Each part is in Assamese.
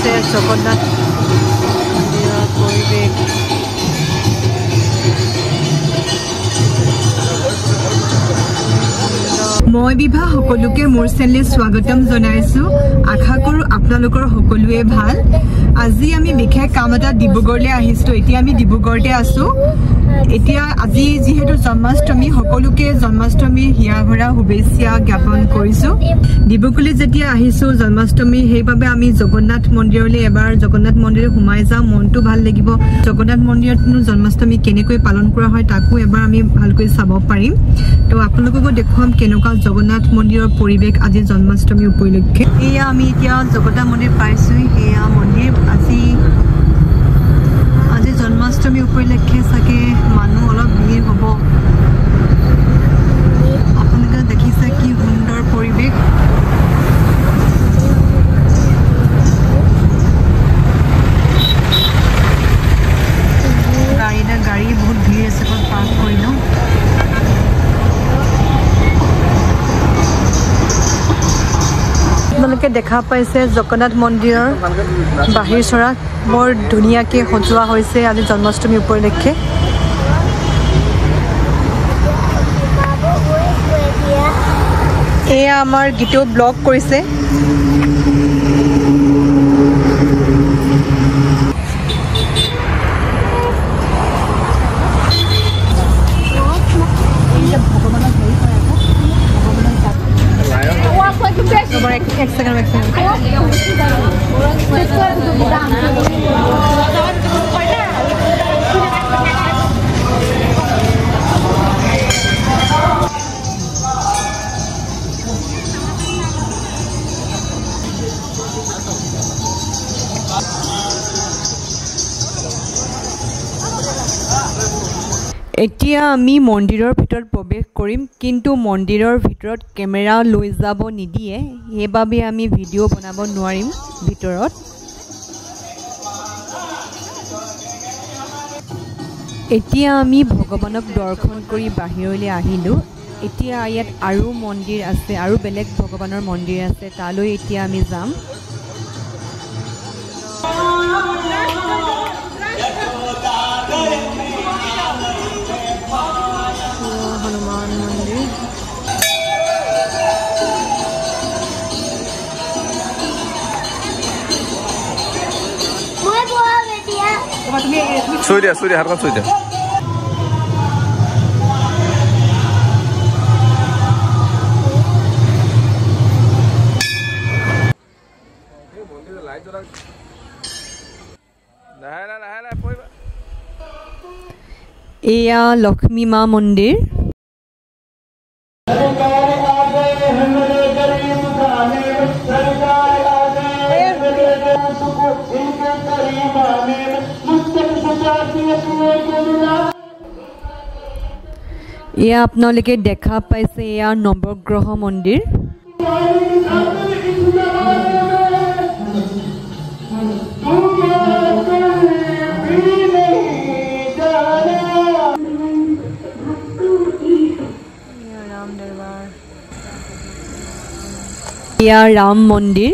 পাইছে জগন্নাথ মন্দিৰৰ পৰিৱেশ। মই বিভা সকলোকে মোৰ চেনেলে স্বাগতম জনাইছো। আশা কৰো আপোনালোকৰ সকলোৱে ভাল। আজি আমি বিশেষ কাম এটা ডিব্ৰুগড়লৈ আহিছো। এতিয়া আমি ডিব্ৰুগড়তে আছো। এতিয়া আজি যেহেতু জন্মাষ্টমী, সকলোকে জন্মাষ্টমীৰ হিয়া ভৰা শুভেচ্ছা জ্ঞাপন কৰিছো। ডিব্ৰুগড়লৈ যেতিয়া আহিছো জন্মাষ্টমী, সেইবাবে আমি জগন্নাথ মন্দিৰলৈ এবাৰ জগন্নাথ মন্দিৰত সোমাই যাওঁ, মনটো ভাল লাগিব। জগন্নাথ মন্দিৰতনো জন্মাষ্টমী কেনেকৈ পালন কৰা হয় তাকো এবাৰ আমি ভালকৈ চাব পাৰিম। তো আপোনালোককো দেখুৱাম কেনেকুৱা জগন্নাথ মন্দিৰৰ পৰিৱেশ আজি জন্মাষ্টমী উপলক্ষে। এয়া আমি এতিয়া জগন্নাথ মন্দিৰ পাইছো। সেয়া মন্দিৰ আজি জন্মাষ্টমী উপলক্ষে চাগে মানুহ অলপ ভিৰ হ'ব। আপোনালোকে দেখিছে কি সুন্দৰ পৰিৱেশ। গাড়ী বহুত ভিৰ আছে, পাৰ্ক কৰি লওঁ। আপোনালোকে দেখা পাইছে জগন্নাথ মন্দিৰৰ বাহিৰ চৰা বৰ ধুনীয়াকৈ সজোৱা হৈছে আজি জন্মাষ্টমী উপলক্ষে। এয়া আমাৰ গীতেও ব্লগ কৰিছে। এক সেকেন্ড এতিয়া আমি মন্দিৰৰ ভিতৰত প্ৰৱেশ কৰিম, কিন্তু মন্দিৰৰ ভিতৰত কেমেৰা লৈ যাব নিদিয়ে, সেইবাবে আমি ভিডিঅ' বনাব নোৱাৰিম ভিতৰত। এতিয়া আমি ভগৱানক দৰ্শন কৰি বাহিৰলৈ আহিলোঁ। এতিয়া ইয়াত আৰু মন্দিৰ আছে, আৰু বেলেগ ভগৱানৰ মন্দিৰ আছে, তালৈ এতিয়া আমি যাম। হনুমান মন্দিৰ। চুই দিয়া হাতখন চুই দিয়া। এয়া লক্ষ্মী মা মন্দিৰ। এয়া আপোনালোকে দেখা পাইছে এয়া নৱগ্ৰহ মন্দিৰ। এয়া ৰাম মন্দিৰ।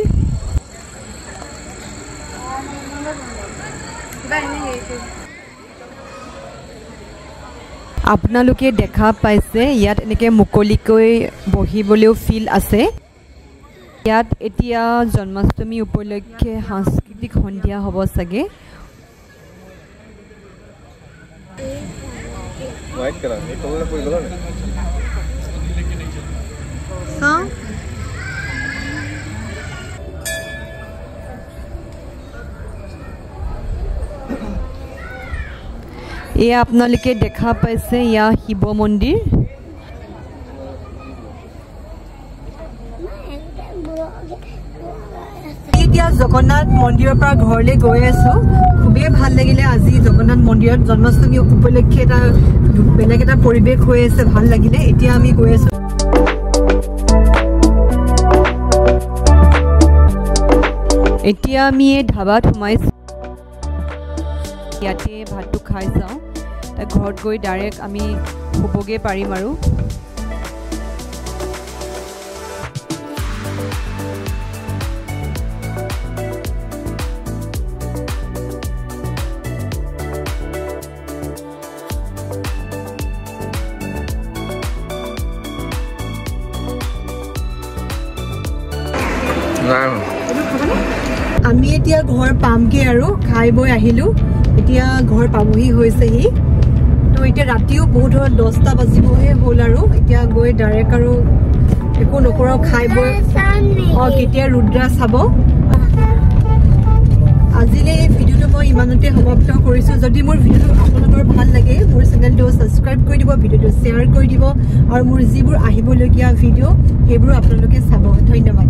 আপোনালোকে দেখা পাইছে ইয়াত এনেকৈ মুকলিকৈ বহিবলৈও ফিল্ড আছে। ইয়াত এতিয়া জন্মাষ্টমী উপলক্ষে সাংস্কৃতিক সন্ধিয়া হ'ব চাগে। এয়া আপোনালোকে দেখা পাইছে এয়া শিৱ মন্দিৰ। এতিয়া জগন্নাথ মন্দিৰৰ পৰা ঘৰলৈ গৈ আছো। খুবেই ভাল লাগিলে আজি জগন্নাথ মন্দিৰত জন্মাষ্টমী উপলক্ষে এটা বেলেগ এটা পৰিৱেশ হৈ আছে, ভাল লাগিলে। এতিয়া আমি গৈ আছো। এতিয়া আমি এই ধাবাত সোমাইছো, ইয়াতে ভাতটো খাই যাওঁ, ঘৰত গৈ ডাইৰেক্ট আমি শুবগৈ পাৰিম আৰু। আমি এতিয়া ঘৰ পামগে আৰু খাই বৈ আহিলো এতিয়া ঘৰ পাবহি হৈছেহি তো এতিয়া ৰাতিও বহুত 10টা বাজিবহে হ'ল আৰু এতিয়া গৈ ডাইৰেক্ট আৰু একো নকৰাও খাই বৈ কেতিয়া ৰুদ্ৰা চাব আজিলে এই ভিডিঅ'টো মই ইমানতে সমাপ্ত কৰিছো যদি মোৰ ভিডিঅ'টো আপোনালোকৰ ভাল লাগে মোৰ চেনেলটো সাবস্ক্ৰাইব কৰি দিব ভিডিঅ'টো শ্বেয়াৰ কৰি দিব আৰু মোৰ যিবোৰ আহিবলগীয়া ভিডিঅ' সেইবোৰ আপোনালোকে চাব ধন্যবাদ